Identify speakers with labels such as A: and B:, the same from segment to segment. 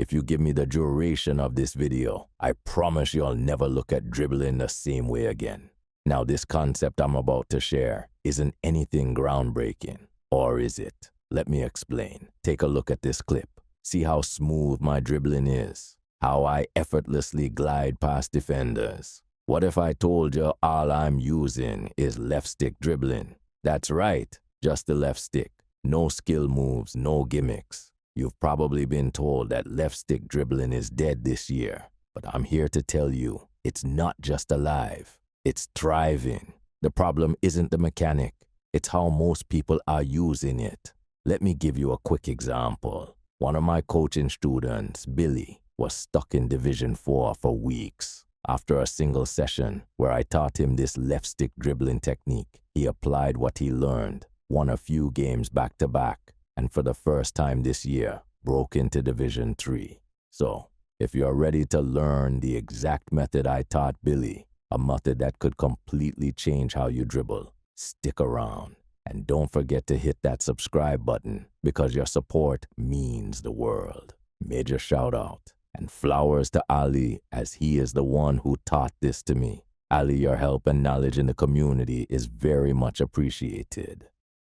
A: If you give me the duration of this video, I promise you'll never look at dribbling the same way again. Now, this concept I'm about to share isn't anything groundbreaking, or is it? Let me explain. Take a look at this clip. See how smooth my dribbling is, how I effortlessly glide past defenders. What if I told you all I'm using is left stick dribbling? That's right, just the left stick. No skill moves, no gimmicks. You've probably been told that left stick dribbling is dead this year, but I'm here to tell you it's not just alive, it's thriving. The problem isn't the mechanic, it's how most people are using it. Let me give you a quick example. One of my coaching students, Billy, was stuck in Division 4 for weeks. After a single session where I taught him this left stick dribbling technique, he applied what he learned, won a few games back-to-back, and for the first time this year, broke into Division 3. So, if you're ready to learn the exact method I taught Billy, a method that could completely change how you dribble, stick around. And don't forget to hit that subscribe button because your support means the world. Major shout out and flowers to Ali, as he is the one who taught this to me. Ali, your help and knowledge in the community is very much appreciated.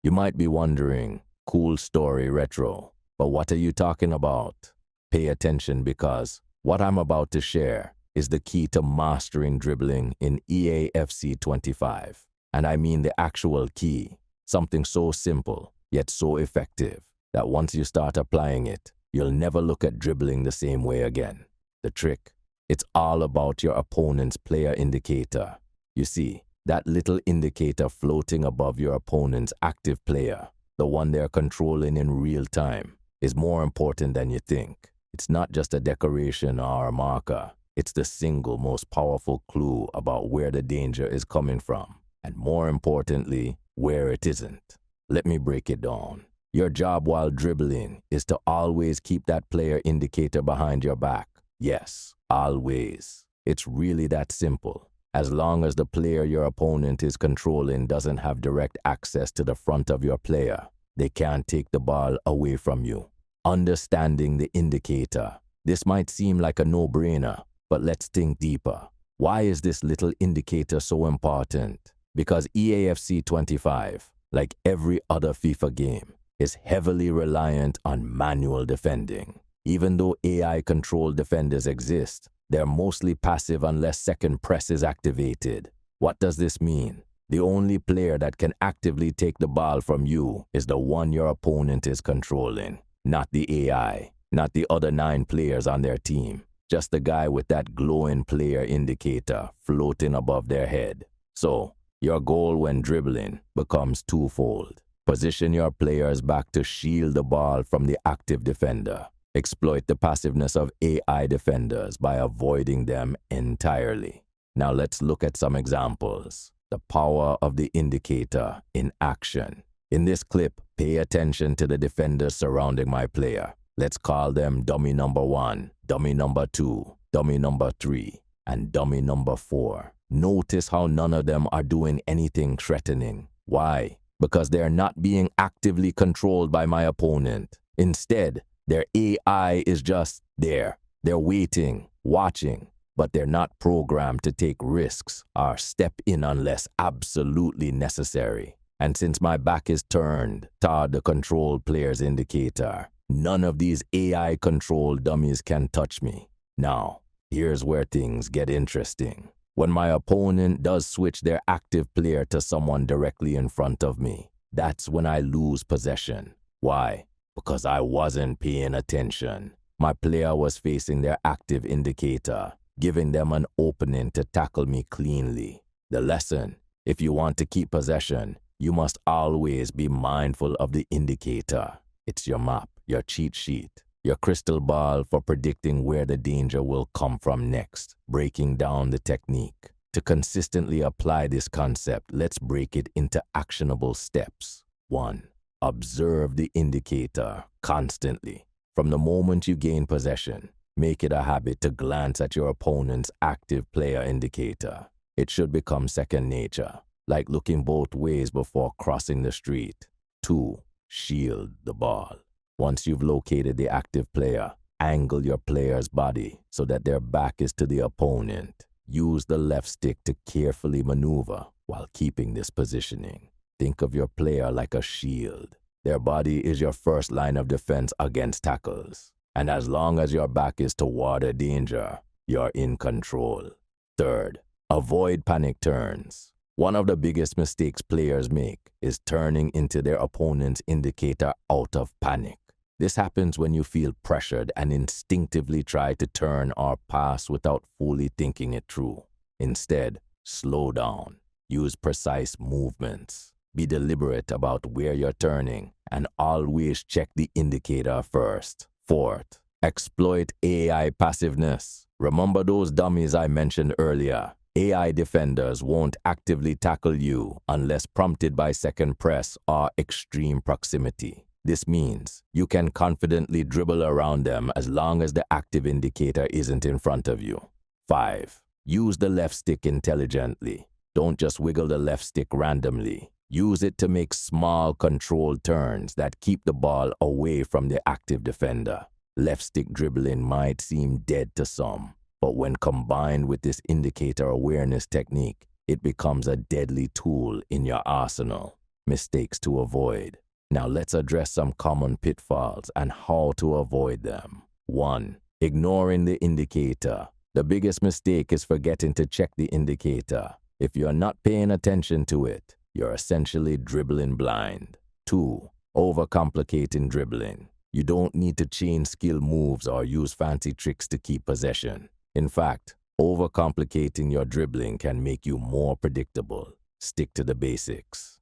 A: You might be wondering, cool story retro, but what are you talking about? Pay attention because what I'm about to share is the key to mastering dribbling in EAFC 25. And I mean the actual key. Something so simple, yet so effective, that once you start applying it, you'll never look at dribbling the same way again. The trick, it's all about your opponent's player indicator. You see, that little indicator floating above your opponent's active player, the one they're controlling in real time, is more important than you think. It's not just a decoration or a marker. It's the single most powerful clue about where the danger is coming from, and more importantly, where it isn't. Let me break it down. Your job while dribbling is to always keep that player indicator behind your back. Yes, always. It's really that simple. As long as the player your opponent is controlling doesn't have direct access to the front of your player, they can't take the ball away from you. Understanding the indicator. This might seem like a no-brainer, but let's think deeper. Why is this little indicator so important? Because EAFC 25, like every other FIFA game, is heavily reliant on manual defending. Even though AI-controlled defenders exist, they're mostly passive unless second press is activated. What does this mean? The only player that can actively take the ball from you is the one your opponent is controlling, not the AI, not the other 9 players on their team, just the guy with that glowing player indicator floating above their head. So, your goal when dribbling becomes twofold. Position your players back to shield the ball from the active defender. Exploit the passiveness of AI defenders by avoiding them entirely. Now let's look at some examples. The power of the indicator in action. In this clip, pay attention to the defenders surrounding my player. Let's call them dummy number 1, dummy number 2, dummy number 3, and dummy number 4. Notice how none of them are doing anything threatening. Why? Because they're not being actively controlled by my opponent. Instead, their AI is just there. They're waiting, watching, but they're not programmed to take risks or step in unless absolutely necessary. And since my back is turned toward the control player's indicator, none of these AI-controlled dummies can touch me. Now, here's where things get interesting. When my opponent does switch their active player to someone directly in front of me, that's when I lose possession. Why? Because I wasn't paying attention. My player was facing their active indicator, giving them an opening to tackle me cleanly. The lesson: if you want to keep possession, you must always be mindful of the indicator. It's your map, your cheat sheet, your crystal ball for predicting where the danger will come from next, breaking down the technique. To consistently apply this concept, let's break it into actionable steps. 1. Observe the indicator constantly. From the moment you gain possession, make it a habit to glance at your opponent's active player indicator. It should become second nature, like looking both ways before crossing the street. 2. Shield the ball. Once you've located the active player, angle your player's body so that their back is to the opponent. Use the left stick to carefully maneuver while keeping this positioning. Think of your player like a shield. Their body is your first line of defense against tackles. And as long as your back is toward a danger, you're in control. Third, avoid panic turns. One of the biggest mistakes players make is turning into their opponent's indicator out of panic. This happens when you feel pressured and instinctively try to turn or pass without fully thinking it through. Instead, slow down. Use precise movements. Be deliberate about where you're turning and always check the indicator first. Fourth, exploit AI passiveness. Remember those dummies I mentioned earlier? AI defenders won't actively tackle you unless prompted by second press or extreme proximity. This means you can confidently dribble around them as long as the active indicator isn't in front of you. 5. Use the left stick intelligently. Don't just wiggle the left stick randomly. Use it to make small, controlled turns that keep the ball away from the active defender. Left stick dribbling might seem dead to some, but when combined with this indicator awareness technique, it becomes a deadly tool in your arsenal. Mistakes to avoid. Now let's address some common pitfalls and how to avoid them. 1. Ignoring the indicator. The biggest mistake is forgetting to check the indicator. If you're not paying attention to it, you're essentially dribbling blind. 2. Overcomplicating dribbling. You don't need to chain skill moves or use fancy tricks to keep possession. In fact, overcomplicating your dribbling can make you more predictable. Stick to the basics.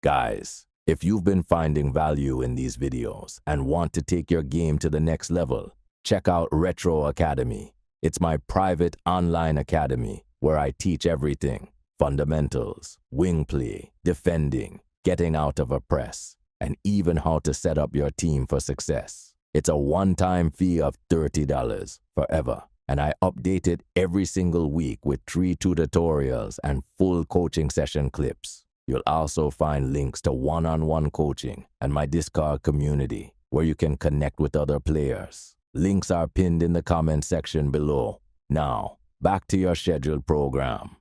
A: Guys, if you've been finding value in these videos and want to take your game to the next level, check out Retro Academy. It's my private online academy where I teach everything: fundamentals, wing play, defending, getting out of a press, and even how to set up your team for success. It's a one-time fee of $30 forever, and I update it every single week with 3 tutorials and full coaching session clips. You'll also find links to one-on-one coaching and my Discord community where you can connect with other players. Links are pinned in the comment section below. Now, back to your scheduled program.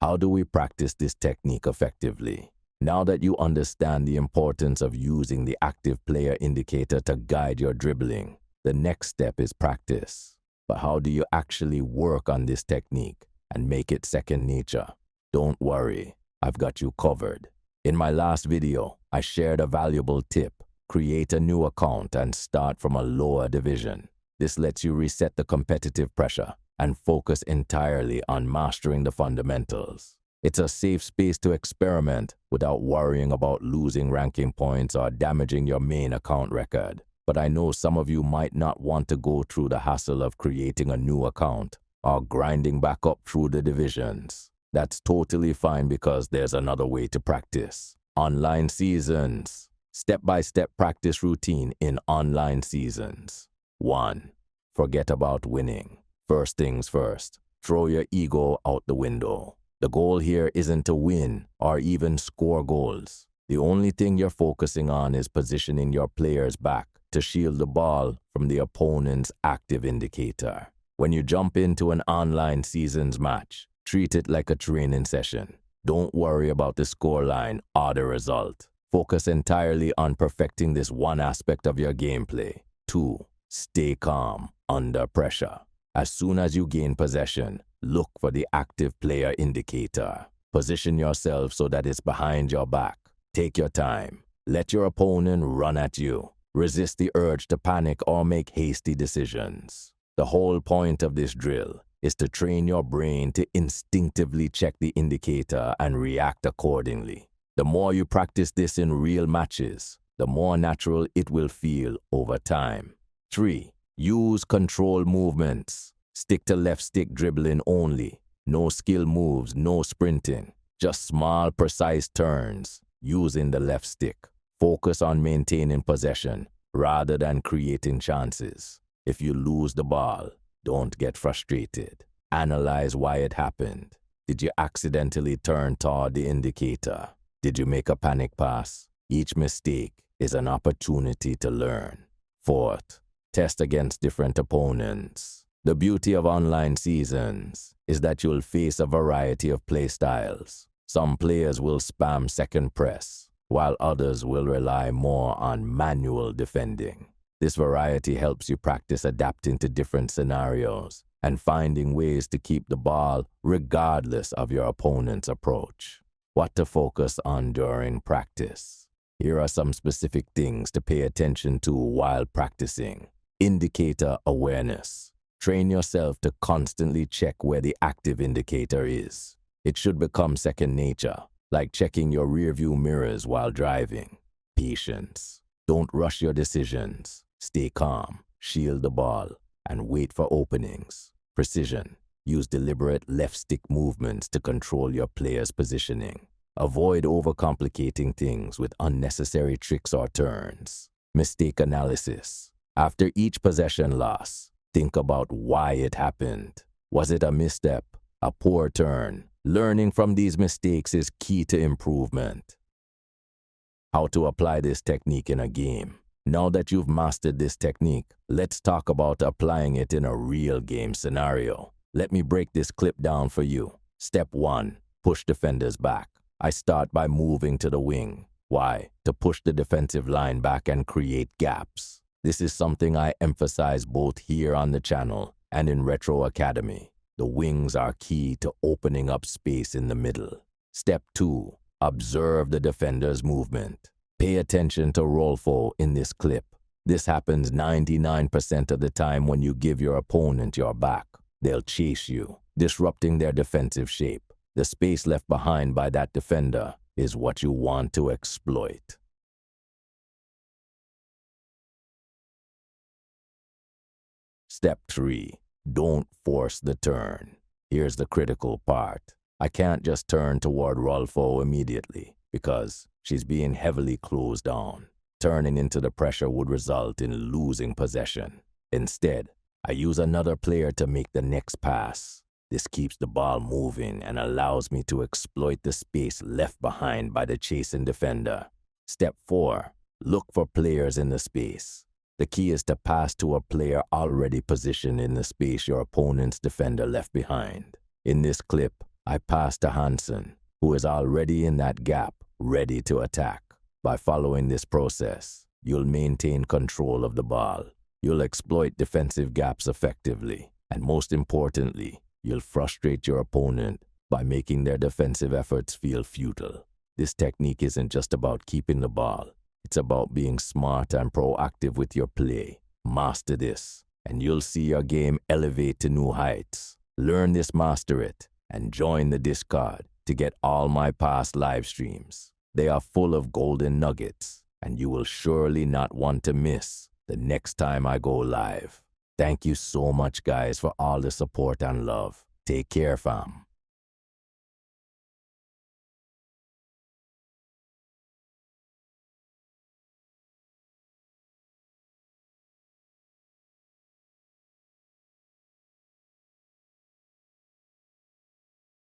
A: How do we practice this technique effectively? Now that you understand the importance of using the active player indicator to guide your dribbling, the next step is practice. But how do you actually work on this technique and make it second nature? Don't worry, I've got you covered. In my last video, I shared a valuable tip: create a new account and start from a lower division. This lets you reset the competitive pressure and focus entirely on mastering the fundamentals. It's a safe space to experiment without worrying about losing ranking points or damaging your main account record. But I know some of you might not want to go through the hassle of creating a new account or grinding back up through the divisions. That's totally fine because there's another way to practice. Online seasons. Step-by-step practice routine in online seasons. 1. Forget about winning. First things first, throw your ego out the window. The goal here isn't to win or even score goals. The only thing you're focusing on is positioning your players back to shield the ball from the opponent's active indicator. When you jump into an online seasons match, treat it like a training session. Don't worry about the scoreline or the result. Focus entirely on perfecting this one aspect of your gameplay. 2. Stay calm under pressure. As soon as you gain possession, look for the active player indicator. Position yourself so that it's behind your back. Take your time. Let your opponent run at you. Resist the urge to panic or make hasty decisions. The whole point of this drill is to train your brain to instinctively check the indicator and react accordingly. The more you practice this in real matches, the more natural it will feel over time. 3. Use control movements. Stick to left stick dribbling only. No skill moves, no sprinting. Just small, precise turns using the left stick. Focus on maintaining possession rather than creating chances. If you lose the ball, don't get frustrated. Analyze why it happened. Did you accidentally turn toward the indicator? Did you make a panic pass? Each mistake is an opportunity to learn. 4th, Test against different opponents. The beauty of online seasons is that you'll face a variety of play styles. Some players will spam second press, while others will rely more on manual defending. This variety helps you practice adapting to different scenarios and finding ways to keep the ball regardless of your opponent's approach. What to focus on during practice. Here are some specific things to pay attention to while practicing. Indicator awareness. Train yourself to constantly check where the active indicator is. It should become second nature, like checking your rearview mirrors while driving. Patience. Don't rush your decisions. Stay calm, shield the ball, and wait for openings. Precision. Use deliberate left stick movements to control your player's positioning. Avoid overcomplicating things with unnecessary tricks or turns. Mistake analysis. After each possession loss, think about why it happened. Was it a misstep? A poor turn? Learning from these mistakes is key to improvement. How to apply this technique in a game. Now that you've mastered this technique, let's talk about applying it in a real game scenario. Let me break this clip down for you. Step 1. Push defenders back. I start by moving to the wing. Why? To push the defensive line back and create gaps. This is something I emphasize both here on the channel and in Retro Academy. The wings are key to opening up space in the middle. Step 2. Observe the defender's movement. Pay attention to Rolfo in this clip. This happens 99% of the time when you give your opponent your back. They'll chase you, disrupting their defensive shape. The space left behind by that defender is what you want to exploit. Step 3. Don't force the turn. Here's the critical part. I can't just turn toward Rolfo immediately because she's being heavily closed on. Turning into the pressure would result in losing possession. Instead, I use another player to make the next pass. This keeps the ball moving and allows me to exploit the space left behind by the chasing defender. Step 4. Look for players in the space. The key is to pass to a player already positioned in the space your opponent's defender left behind. In this clip, I pass to Hansen, who is already in that gap, ready to attack. By following this process, you'll maintain control of the ball. You'll exploit defensive gaps effectively, and most importantly, you'll frustrate your opponent by making their defensive efforts feel futile. This technique isn't just about keeping the ball. It's about being smart and proactive with your play. Master this, and you'll see your game elevate to new heights. Learn this, master it, and join the Discord to get all my past live streams. They are full of golden nuggets, and you will surely not want to miss the next time I go live. Thank you so much, guys, for all the support and love. Take care, fam.